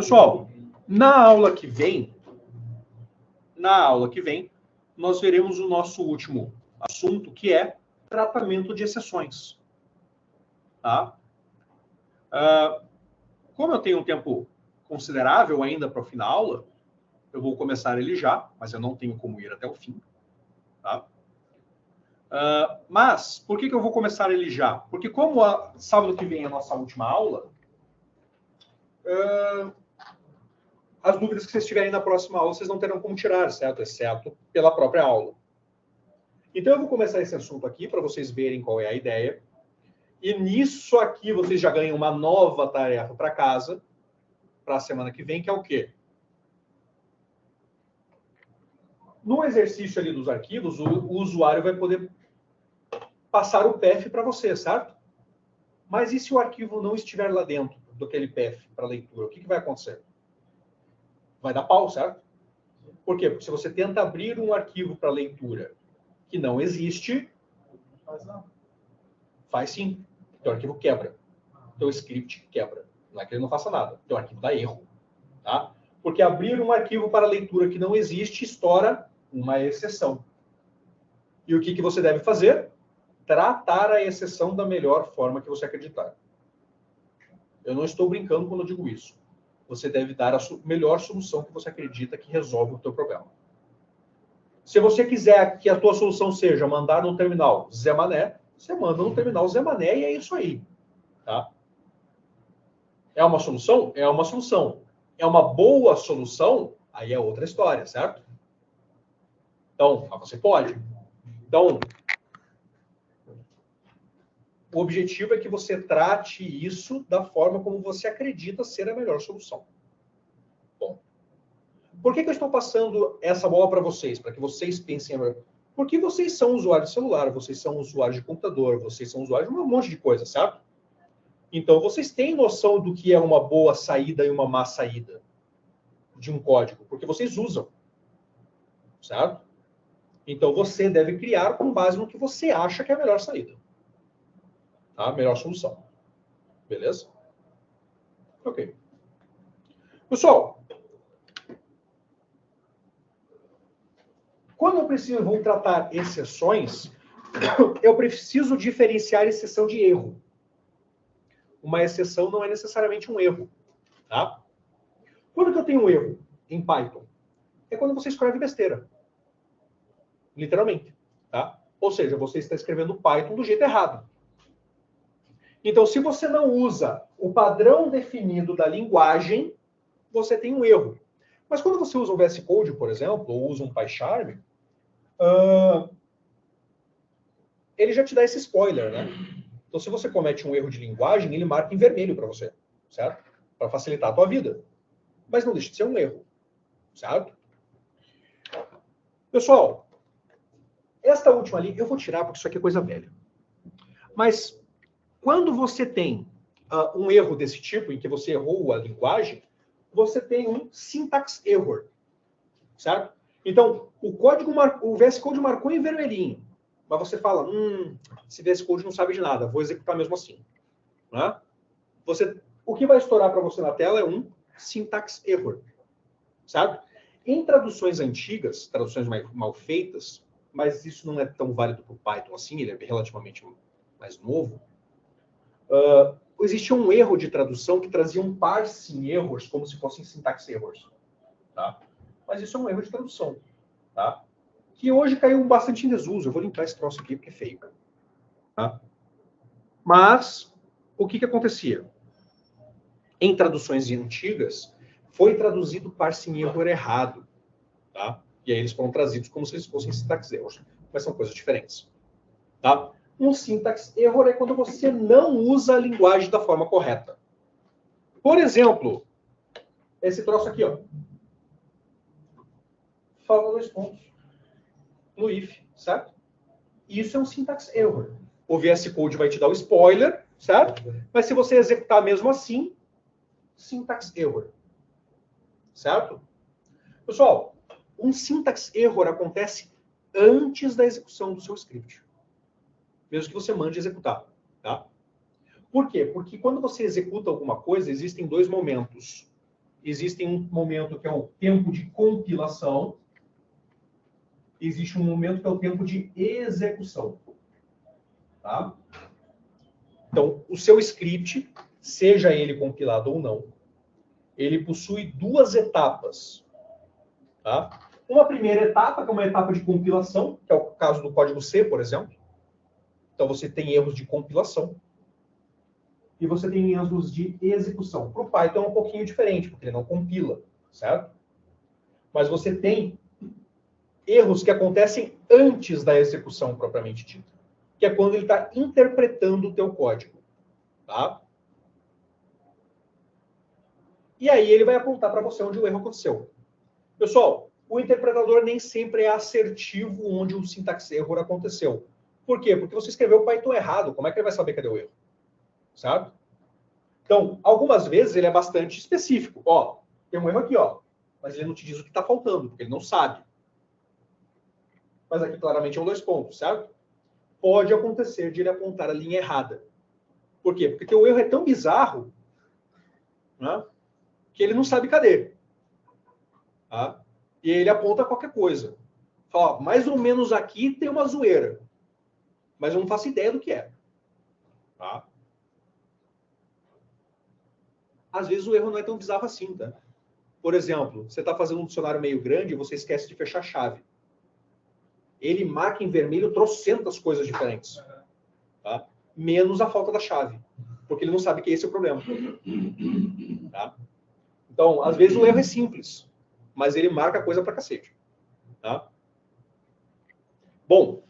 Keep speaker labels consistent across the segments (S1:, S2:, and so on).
S1: Pessoal, na aula que vem, nós veremos o nosso último assunto, que é tratamento de exceções. Tá? Como eu tenho um tempo considerável ainda para o fim da aula, eu vou começar ele já, mas eu não tenho como ir até o fim. Tá? Mas, por que eu vou começar ele já? Porque como sábado que vem é a nossa última aula, as dúvidas que vocês tiverem na próxima aula, vocês não terão como tirar, certo? Exceto pela própria aula. Então, eu vou começar esse assunto aqui, para vocês verem qual é a ideia. E nisso aqui, vocês já ganham uma nova tarefa para casa, para a semana que vem, que é o quê? No exercício ali dos arquivos, o usuário vai poder passar o PF para você, certo? Mas e se o arquivo não estiver lá dentro daquele PF para leitura? O que vai acontecer? Vai dar pau, certo? Por quê? Porque se você tenta abrir um arquivo para leitura que não existe, faz sim. Teu arquivo quebra. Teu script quebra. Não é que ele não faça nada. Teu arquivo dá erro. Tá? Porque abrir um arquivo para leitura que não existe estoura uma exceção. E o que você deve fazer? Tratar a exceção da melhor forma que você acreditar. Eu não estou brincando quando eu digo isso. Você deve dar a melhor solução que você acredita que resolve o teu problema. Se você quiser que a tua solução seja mandar no terminal Zé Mané, você manda no terminal Zé Mané e é isso aí. Tá? É uma solução? É uma solução. É uma boa solução? Aí é outra história, certo? Então, você pode. Então, o objetivo é que você trate isso da forma como você acredita ser a melhor solução. Bom, por que eu estou passando essa bola para vocês? Para que vocês pensem... Porque vocês são usuários de celular, vocês são usuários de computador, vocês são usuários de um monte de coisa, certo? Então, vocês têm noção do que é uma boa saída e uma má saída de um código, porque vocês usam, certo? Então, você deve criar com base no que você acha que é a melhor saída. Tá? A melhor solução. Beleza? Ok. Pessoal, quando eu vou tratar exceções, eu preciso diferenciar exceção de erro. Uma exceção não é necessariamente um erro. Tá? Quando que eu tenho um erro em Python? É quando você escreve besteira. Literalmente. Tá? Ou seja, você está escrevendo Python do jeito errado. Então, se você não usa o padrão definido da linguagem, você tem um erro. Mas quando você usa um VS Code, por exemplo, ou usa um PyCharm, ele já te dá esse spoiler, né? Então, se você comete um erro de linguagem, ele marca em vermelho para você, certo? Para facilitar a tua vida. Mas não deixa de ser um erro, certo? Pessoal, esta última ali eu vou tirar porque isso aqui é coisa velha. Mas quando você tem um erro desse tipo, em que você errou a linguagem, você tem um syntax error, certo? Então, o VS Code marcou em vermelhinho, mas você fala, esse VS Code não sabe de nada, vou executar mesmo assim. Né? O que vai estourar para você na tela é um syntax error, certo? Em traduções antigas, traduções mal feitas, mas isso não é tão válido para o Python assim, ele é relativamente mais novo, existia um erro de tradução que trazia um parsing errors, como se fossem syntax errors. Tá? Mas isso é um erro de tradução. Tá? Que hoje caiu bastante em desuso. Eu vou limpar esse troço aqui porque é feio. Tá? Mas, o que acontecia? Em traduções antigas, foi traduzido parsing error errado. Tá? E aí eles foram trazidos como se eles fossem syntax errors. Mas são coisas diferentes. Tá? Um syntax error é quando você não usa a linguagem da forma correta. Por exemplo, esse troço aqui, ó. Falta 2 pontos no if, certo? Isso é um syntax error. O VS Code vai te dar o spoiler, certo? Mas se você executar mesmo assim, syntax error. Certo? Pessoal, um syntax error acontece antes da execução do seu script. Mesmo que você mande executar. Tá? Por quê? Porque quando você executa alguma coisa, existem 2 momentos. Existe um momento que é o tempo de compilação. Existe um momento que é o tempo de execução. Tá? Então, o seu script, seja ele compilado ou não, ele possui duas etapas. Tá? Uma primeira etapa, que é uma etapa de compilação, que é o caso do código C, por exemplo. Então, você tem erros de compilação. E você tem erros de execução. Para o Python é um pouquinho diferente, porque ele não compila, certo? Mas você tem erros que acontecem antes da execução propriamente dita, que é quando ele está interpretando o teu código. Tá? E aí ele vai apontar para você onde o erro aconteceu. Pessoal, o interpretador nem sempre é assertivo onde o sintaxe erro aconteceu. Por quê? Porque você escreveu o Python errado. Como é que ele vai saber cadê o erro? Certo? Então, algumas vezes ele é bastante específico. Ó, tem um erro aqui, ó. Mas ele não te diz o que está faltando, porque ele não sabe. Mas aqui claramente é um 2 pontos, certo? Pode acontecer de ele apontar a linha errada. Por quê? Porque o erro é tão bizarro, né, que ele não sabe cadê. Tá? E ele aponta qualquer coisa. Fala, ó, mais ou menos aqui tem uma zoeira. Mas eu não faço ideia do que é. Tá? Às vezes o erro não é tão bizarro assim, tá? Por exemplo, você está fazendo um dicionário meio grande e você esquece de fechar a chave. Ele marca em vermelho trocentas coisas diferentes. Tá? Menos a falta da chave. Porque ele não sabe que esse é o problema. Tá? Então, às vezes o erro é simples, mas ele marca coisa pra cacete. Tá? Bom,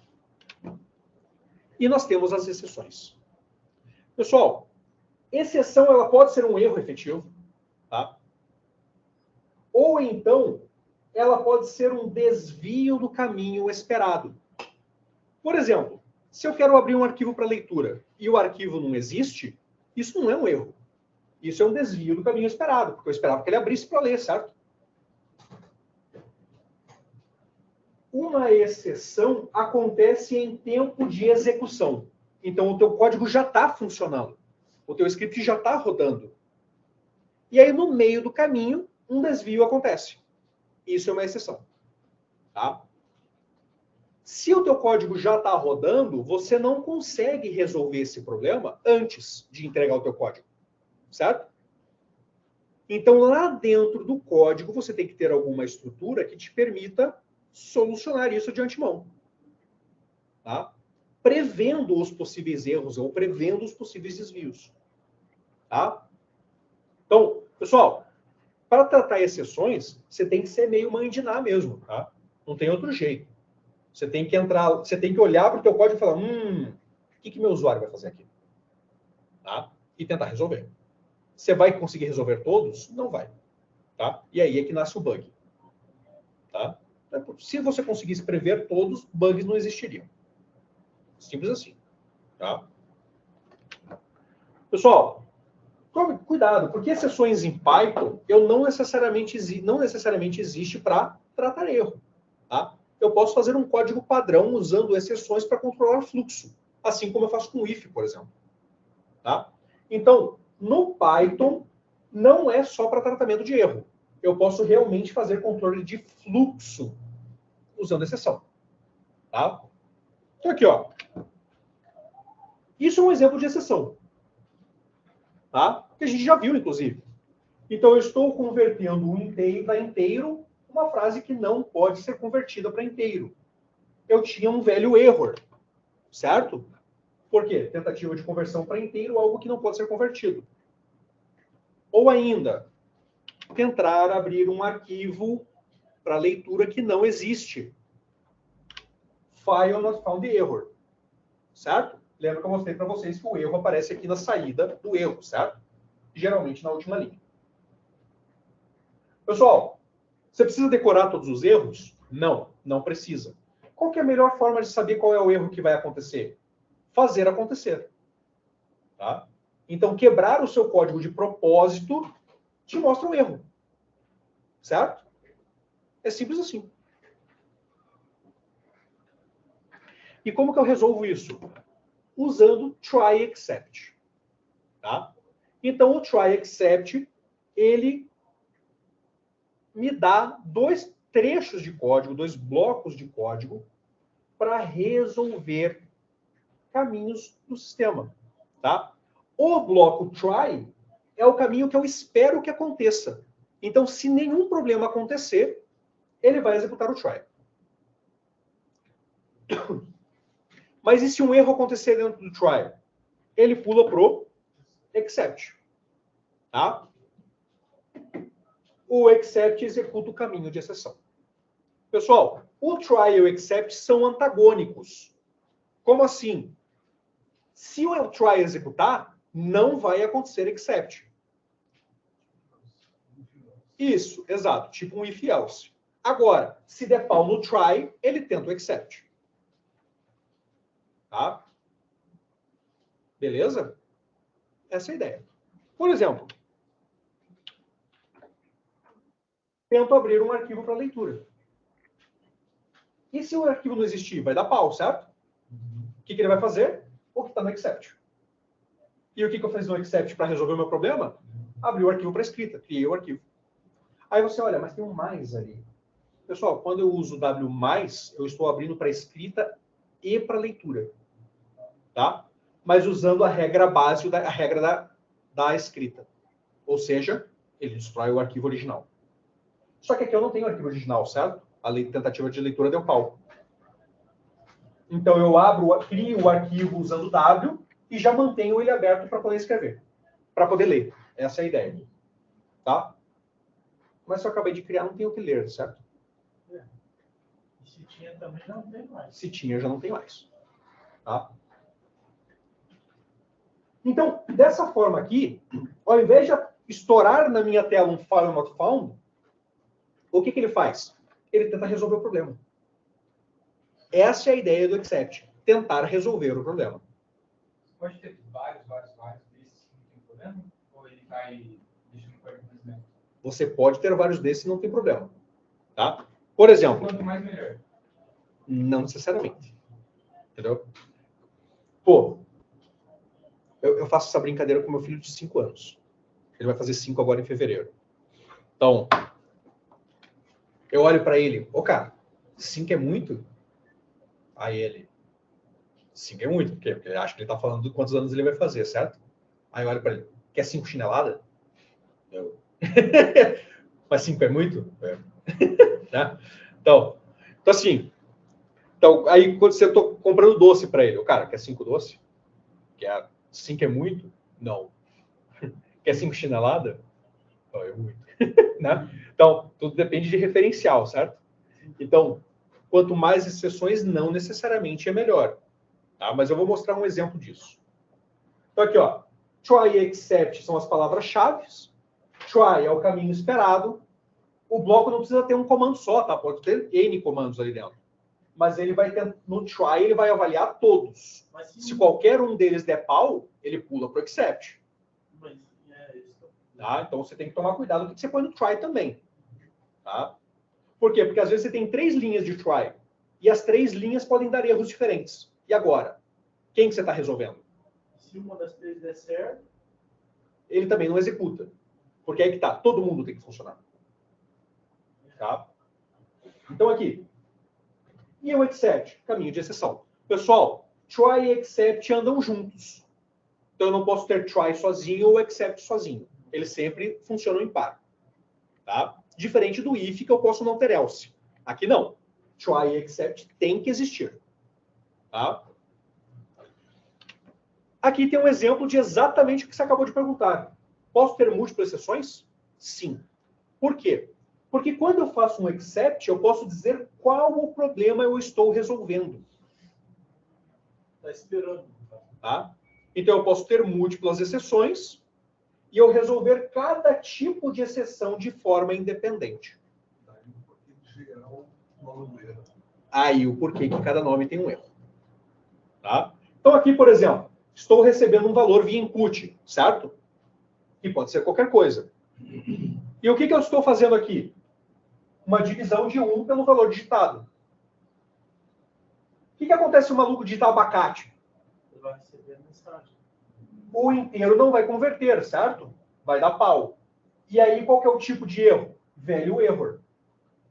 S1: e nós temos as exceções. Pessoal, exceção ela pode ser um erro efetivo, tá? Ou então ela pode ser um desvio do caminho esperado. Por exemplo, se eu quero abrir um arquivo para leitura e o arquivo não existe, isso não é um erro. Isso é um desvio do caminho esperado, porque eu esperava que ele abrisse para ler, certo? Uma exceção acontece em tempo de execução. Então, o teu código já está funcionando. O teu script já está rodando. E aí, no meio do caminho, um desvio acontece. Isso é uma exceção. Tá? Se o teu código já está rodando, você não consegue resolver esse problema antes de entregar o teu código. Certo? Então, lá dentro do código, você tem que ter alguma estrutura que te permita solucionar isso de antemão. Tá? Prevendo os possíveis erros ou prevendo os possíveis desvios. Tá? Então, pessoal, para tratar exceções, você tem que ser meio mandiná mesmo. Tá? Não tem outro jeito. Você tem que entrar, você tem que olhar para o teu código e falar, o que meu usuário vai fazer aqui? Tá? E tentar resolver. Você vai conseguir resolver todos? Não vai. Tá? E aí é que nasce o bug. Tá? Se você conseguisse prever todos, bugs não existiriam. Simples assim. Tá? Pessoal, tome cuidado, porque exceções em Python não necessariamente existe para tratar erro. Tá? Eu posso fazer um código padrão usando exceções para controlar fluxo, assim como eu faço com o if, por exemplo. Tá? Então, no Python, não é só para tratamento de erro. Eu posso realmente fazer controle de fluxo usando exceção. Tá? Então aqui, ó. Isso é um exemplo de exceção. Tá? Que a gente já viu, inclusive. Então, eu estou convertendo um inteiro para inteiro, uma frase que não pode ser convertida para inteiro. Eu tinha um velho error, certo? Por quê? Tentativa de conversão para inteiro, algo que não pode ser convertido. Ou ainda, tentar abrir um arquivo para leitura que não existe. File not found error. Certo? Lembra que eu mostrei para vocês que o erro aparece aqui na saída do erro, certo? Geralmente na última linha. Pessoal, você precisa decorar todos os erros? Não, não precisa. Qual que é a melhor forma de saber qual é o erro que vai acontecer? Fazer acontecer. Tá? Então, quebrar o seu código de propósito te mostra um erro. Certo? É simples assim. E como que eu resolvo isso? Usando try except. Tá? Então, o try except, ele me dá 2 trechos de código, 2 blocos de código para resolver caminhos do sistema. Tá? O bloco try é o caminho que eu espero que aconteça. Então, se nenhum problema acontecer, ele vai executar o try. Mas e se um erro acontecer dentro do try? Ele pula pro except. Tá? O except executa o caminho de exceção. Pessoal, o try e o except são antagônicos. Como assim? Se o try executar, não vai acontecer except. Isso, exato. Tipo um if else. Agora, se der pau no try, ele tenta o except. Tá? Beleza? Essa é a ideia. Por exemplo, tento abrir um arquivo para leitura. E se o arquivo não existir? Vai dar pau, certo? O que ele vai fazer? O que está no except. E o que eu fiz no except para resolver o meu problema? Abri o arquivo para escrita, criei o arquivo. Aí você olha, mas tem um mais ali. Pessoal, quando eu uso W+, eu estou abrindo para escrita e para leitura. Tá? Mas usando a regra base, a regra da escrita. Ou seja, ele destrói o arquivo original. Só que aqui eu não tenho arquivo original, certo? A tentativa de leitura deu pau. Então eu crio o arquivo usando W e já mantenho ele aberto para poder escrever. Para poder ler. Essa é a ideia. Tá? Mas se eu acabei de criar, não tenho o que ler, certo?
S2: É. E se tinha também, já não tem mais.
S1: Se tinha, já não tem mais. Tá? Então, dessa forma aqui, ao invés de estourar na minha tela um file not found, o que ele faz? Ele tenta resolver o problema. Essa é a ideia do except. Tentar resolver o problema.
S3: Pode ter vários desses que não tem problema? Ou ele vai deixando o código mais lento?
S1: Você pode ter vários desses e não tem problema. Tá? Por exemplo...
S3: Quanto mais, melhor.
S1: Não necessariamente. Entendeu? Pô, eu faço essa brincadeira com meu filho de 5 anos. Ele vai fazer 5 agora em fevereiro. Então, eu olho para ele, cara, 5 é muito? Aí ele, 5 é muito, por quê? Porque ele acha que ele tá falando de quantos anos ele vai fazer, certo? Aí eu olho para ele, quer 5 chinelada? Eu... Mas 5 é muito? É. Né? Então, assim, aí quando você tô comprando doce para ele, cara, quer 5 doce? Quer 5 é muito? Não. Quer 5 chinelada? Não, é muito. Né? Então, tudo depende de referencial, certo? Então, quanto mais exceções, não necessariamente é melhor. Tá? Mas eu vou mostrar um exemplo disso. Então, aqui, ó. Try e except são as palavras-chave. Try é o caminho esperado. O bloco não precisa ter um comando só, tá? Pode ter N comandos ali dentro. Mas ele vai ter, no try, ele vai avaliar todos. Mas se qualquer um deles der pau, ele pula para o except.
S2: Mas é isso.
S1: Tá? Então você tem que tomar cuidado com o que você põe no try também. Tá? Por quê? Porque às vezes você tem 3 linhas de try. E as 3 linhas podem dar erros diferentes. E agora? Quem que você está resolvendo?
S2: Se uma das 3 der certo,
S1: ele também não executa. Porque aí que tá, todo mundo tem que funcionar. Tá? Então aqui. E o except? Caminho de exceção. Pessoal, try e except andam juntos. Então eu não posso ter try sozinho ou except sozinho. Eles sempre funcionam em par. Tá? Diferente do if, que eu posso não ter else. Aqui não. Try e except tem que existir. Tá? Aqui tem um exemplo de exatamente o que você acabou de perguntar. Posso ter múltiplas exceções? Sim. Por quê? Porque quando eu faço um except, eu posso dizer qual o problema eu estou resolvendo.
S2: está esperando.
S1: Tá? Então, eu posso ter múltiplas exceções e eu resolver cada tipo de exceção de forma independente. Aí, o porquê que cada nome tem um erro. Tá? Então, aqui, por exemplo, estou recebendo um valor via input, certo? Que pode ser qualquer coisa. E o que eu estou fazendo aqui? Uma divisão de 1 pelo valor digitado. O que acontece se o maluco digitar abacate?
S2: Ele vai receber a mensagem.
S1: O inteiro não vai converter, certo? Vai dar pau. E aí, qual que é o tipo de erro? value error.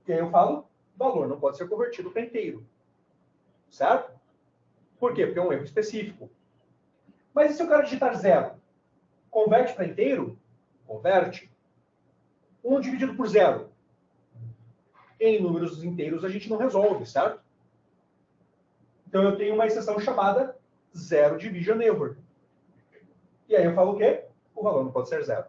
S1: E aí eu falo, valor não pode ser convertido para inteiro. Certo? Por quê? Porque é um erro específico. Mas e se o cara digitar 0? Converte para inteiro? Converte. 1 dividido por 0. Em números inteiros a gente não resolve, certo? Então eu tenho uma exceção chamada zero division error. E aí eu falo o quê? O valor não pode ser 0.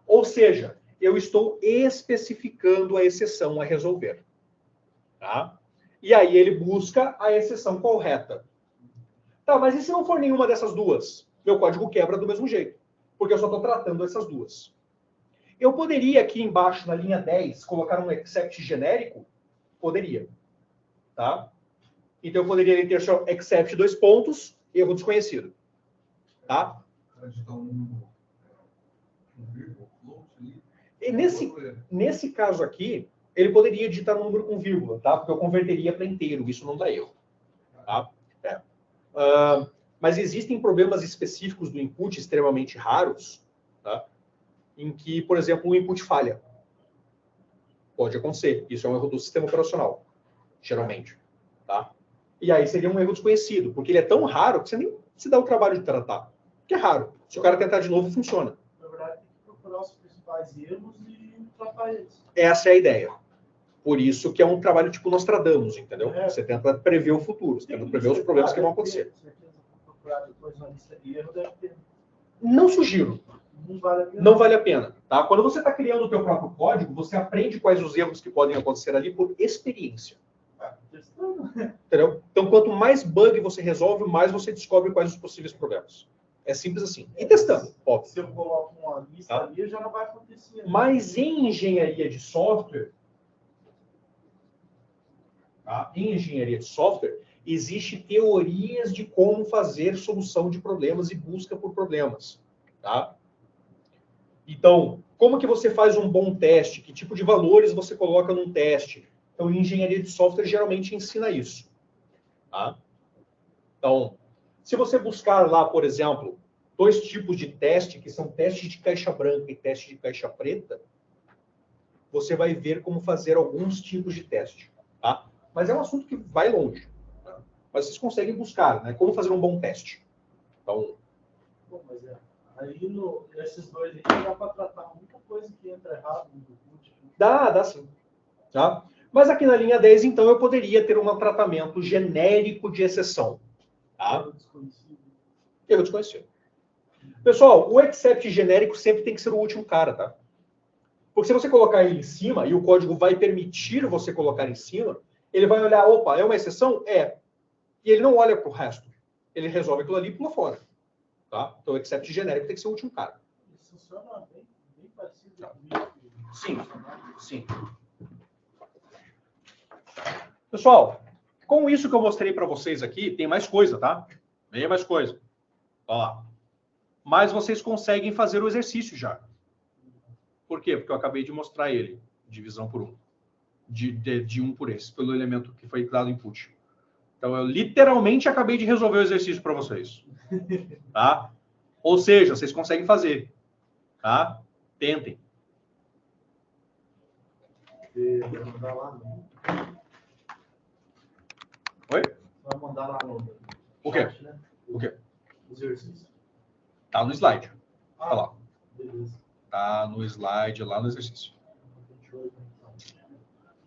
S1: Ou seja, eu estou especificando a exceção a resolver. Tá? E aí ele busca a exceção correta. Tá, mas e se não for nenhuma dessas duas? Meu código quebra do mesmo jeito. Porque eu só estou tratando essas duas. Eu poderia aqui embaixo, na linha 10, colocar um except genérico? Poderia. Tá? Então eu poderia ter só except 2 pontos, erro desconhecido. Tá? E nesse caso aqui, ele poderia digitar um número com vírgula, tá? Porque eu converteria para inteiro, isso não dá erro. Tá? Mas existem problemas específicos do input extremamente raros, tá? Em que, por exemplo, o input falha. Pode acontecer. Isso é um erro do sistema operacional, geralmente. Tá? E aí seria um erro desconhecido, porque ele é tão raro que você nem se dá o trabalho de tratar. Porque é raro. Se o cara tentar de novo, funciona.
S2: Na verdade, tem que procurar os principais erros e tratar eles.
S1: Essa é a ideia. Por isso que é um trabalho tipo Nostradamus, entendeu?
S2: É.
S1: Você tenta prever o futuro, você tenta prever os problemas que vão acontecer.
S2: Procurar depois uma lista de erro, deve ter.
S1: Não sugiro.
S2: Não vale a pena.
S1: Não vale a pena. Tá? Quando você está criando o teu próprio código, você aprende quais os erros que podem acontecer ali por experiência.
S2: Testando.
S1: Entendeu? Então, quanto mais bug você resolve, mais você descobre quais os possíveis problemas. É simples assim. E testando, óbvio.
S2: Se eu coloco uma lista ali, já não vai acontecer.
S1: Mas em engenharia de software, existe teorias de como fazer solução de problemas e busca por problemas. Tá? Então, como que você faz um bom teste? Que tipo de valores você coloca num teste? Então, em engenharia de software, geralmente ensina isso. Tá? Então, se você buscar lá, por exemplo, 2 tipos de teste, que são teste de caixa branca e teste de caixa preta, você vai ver como fazer alguns tipos de teste. Tá? Mas é um assunto que vai longe. Tá? Mas vocês conseguem buscar, né? Como fazer um bom teste. Então,
S2: Bom, mas aí nesses dois aqui dá para tratar muita coisa que entra errado no input.
S1: dá sim. Tá? Mas aqui na linha 10, então, eu poderia ter um tratamento genérico de exceção. Tá?
S2: Erro desconhecido.
S1: Erro desconhecido. Pessoal, o except genérico sempre tem que ser o último cara, tá? Porque se você colocar ele em cima, e o código vai permitir você colocar em cima, ele vai olhar, opa, é uma exceção? É. E ele não olha para o resto. Ele resolve aquilo ali e pula fora. Tá? Então o except genérico tem que ser o último cara.
S2: Isso funciona bem parecido
S1: Tá.
S2: com
S1: Sim, sim. Pessoal, com isso que eu mostrei para vocês aqui, tem mais coisa, tá? Bem mais coisa. Ó lá. Mas vocês conseguem fazer o exercício já. Por quê? Porque eu acabei de mostrar ele. Divisão por 1. De 1 por esse, pelo elemento que foi dado input. Então, eu literalmente acabei de resolver o exercício para vocês. Tá? Ou seja, vocês conseguem fazer. Tá? Tentem.
S2: Vai mandar lá no...
S1: Oi?
S2: Vai mandar lá no...
S1: O quê?
S2: chat, né?
S1: O quê?
S2: Exercício.
S1: Tá no slide. Tá lá.
S2: Beleza.
S1: Tá no slide, lá no exercício.
S2: 28, então.